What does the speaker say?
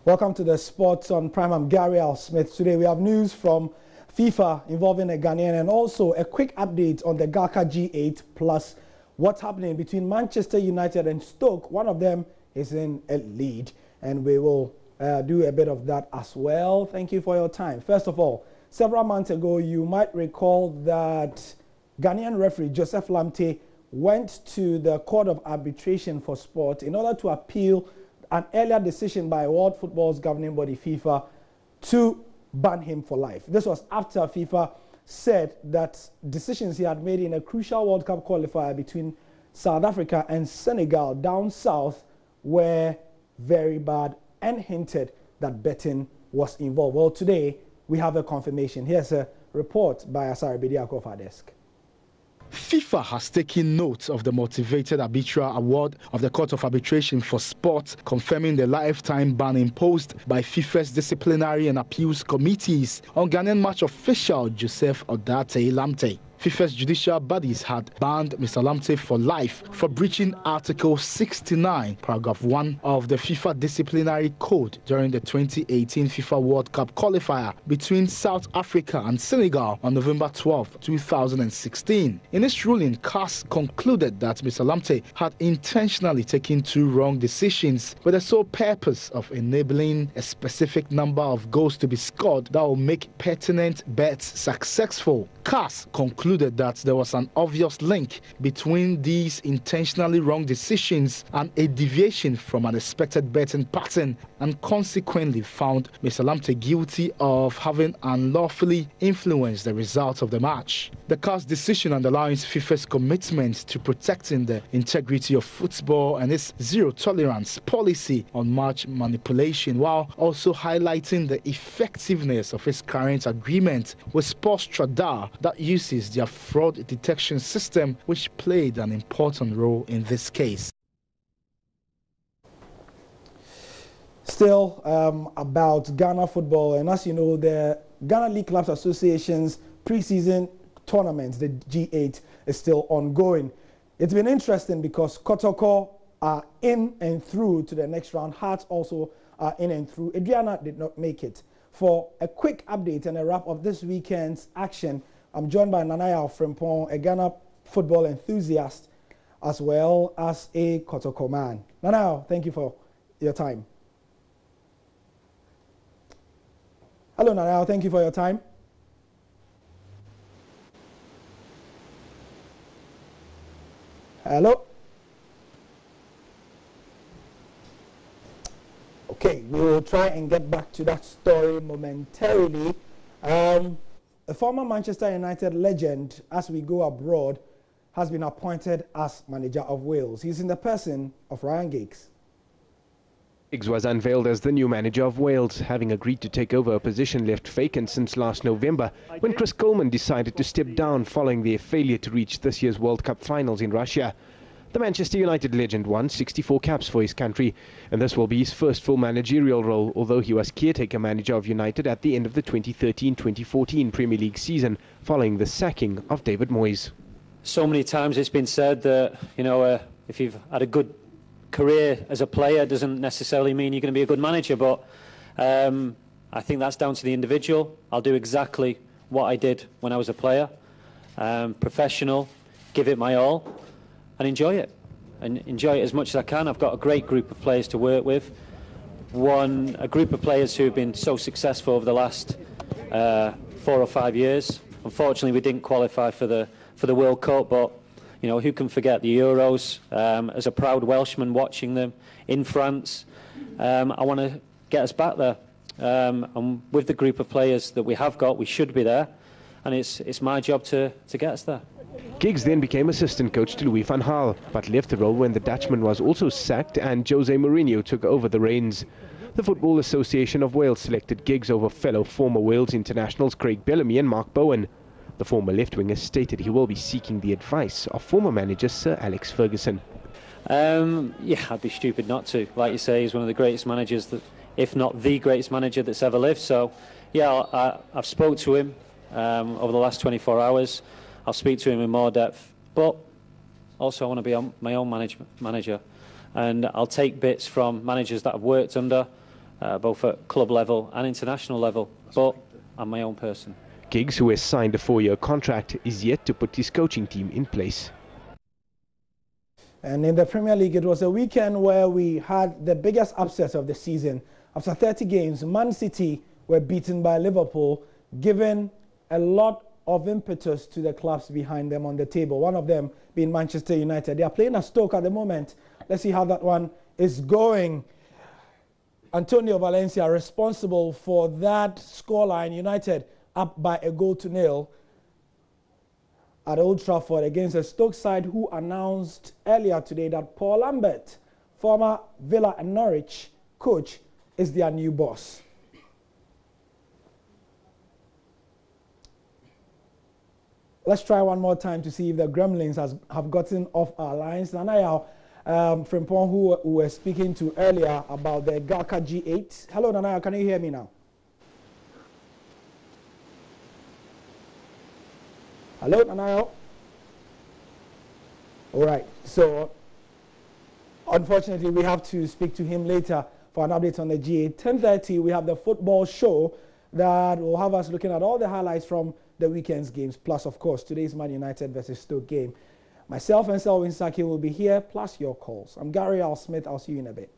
Welcome to the Sports on Prime. I'm Gary Al Smith. Today we have news from FIFA involving a Ghanaian and also a quick update on the GACA G8 plus what's happening between Manchester United and Stoke. One of them is in a lead, and we will do a bit of that as well. Thank you for your time. First of all, several months ago, you might recall that Ghanaian referee Joseph Lamptey went to the Court of Arbitration for Sport in order to appeal an earlier decision by World Football's governing body, FIFA, to ban him for life. This was after FIFA said that decisions he had made in a crucial World Cup qualifier between South Africa and Senegal down south were very bad and hinted that betting was involved. Well, today we have a confirmation. Here's a report by Asari Bediako of our desk. FIFA has taken note of the motivated arbitral award of the Court of Arbitration for Sport, confirming the lifetime ban imposed by FIFA's disciplinary and appeals committees on Ghanaian match official Joseph Lamptey. FIFA's judicial bodies had banned Mr. Lamptey for life for breaching Article 69, Paragraph 1 of the FIFA Disciplinary Code during the 2018 FIFA World Cup qualifier between South Africa and Senegal on November 12, 2016. In its ruling, CAS concluded that Mr. Lamptey had intentionally taken two wrong decisions with the sole purpose of enabling a specific number of goals to be scored that will make pertinent bets successful. CAS concluded that there was an obvious link between these intentionally wrong decisions and a deviation from an expected betting pattern, and consequently found Mr. Lamptey guilty of having unlawfully influenced the result of the match. The CAS decision underlines FIFA's commitment to protecting the integrity of football and its zero-tolerance policy on match manipulation, while also highlighting the effectiveness of its current agreement with Sports Tradar that uses their fraud detection system, which played an important role in this case. Still about Ghana football, and as you know, the Ghana League Clubs Association's pre-season tournament, the G8, is still ongoing. It's been interesting because Kotoko are in and through to the next round. Hearts also are in and through. Adriana did not make it. For a quick update and a wrap of this weekend's action, I'm joined by Nanaya Frimpong, a Ghana football enthusiast, as well as a Kotoko man. Nanaya, thank you for your time. Hello, Nanaya, thank you for your time. Hello? Okay, we will try and get back to that story momentarily. A former Manchester United legend, as we go abroad, has been appointed as manager of Wales. He's in the person of Ryan Giggs. Giggs was unveiled as the new manager of Wales, having agreed to take over a position left vacant since last November, when Chris Coleman decided to step down following their failure to reach this year's World Cup finals in Russia. The Manchester United legend won 64 caps for his country, and this will be his first full managerial role, although he was caretaker manager of United at the end of the 2013-2014 Premier League season, following the sacking of David Moyes. So many times it's been said that, if you've had a good career as a player, doesn't necessarily mean you're going to be a good manager, but I think that's down to the individual. I'll do exactly what I did when I was a player, professional, give it my all, and enjoy it as much as I can. I've got a great group of players to work with. A group of players who have been so successful over the last 4 or 5 years. Unfortunately, we didn't qualify for the World Cup, but who can forget the Euros? As a proud Welshman watching them in France, I want to get us back there. And with the group of players that we have got, we should be there, and it's my job to get us there. Giggs then became assistant coach to Louis van Gaal, but left the role when the Dutchman was also sacked and Jose Mourinho took over the reins. The Football Association of Wales selected Giggs over fellow former Wales internationals Craig Bellamy and Mark Bowen. The former left-winger stated he will be seeking the advice of former manager Sir Alex Ferguson. Yeah, I'd be stupid not to. Like you say, he's one of the greatest managers, if not the greatest manager that's ever lived. So, yeah, I've spoke to him over the last 24 hours. I'll speak to him in more depth, but also I want to be my own manager, and I'll take bits from managers that I've worked under, both at club level and international level. But I'm my own person. Giggs, who has signed a 4-year contract, is yet to put his coaching team in place. And in the Premier League, it was a weekend where we had the biggest upset of the season. After 30 games, Man City were beaten by Liverpool, giving a lot of impetus to the clubs behind them on the table, one of them being Manchester United. They are playing at Stoke at the moment. Let's see how that one is going. Antonio Valencia responsible for that scoreline. United up by 1-0 at Old Trafford against a Stoke side who announced earlier today that Paul Lambert, former Villa and Norwich coach, is their new boss. Let's try one more time to see if the Gremlins have gotten off our lines. Nanaya Frimpong, who we were speaking to earlier about the GACA G8. Hello, Nanaya, can you hear me now? Hello, Nanaya. All right, so unfortunately we have to speak to him later for an update on the G8. 10:30, we have the football show that will have us looking at all the highlights from the weekend's games, plus, of course, today's Man United versus Stoke game. Myself and Selwyn Saki will be here, plus your calls. I'm Gary Al Smith. I'll see you in a bit.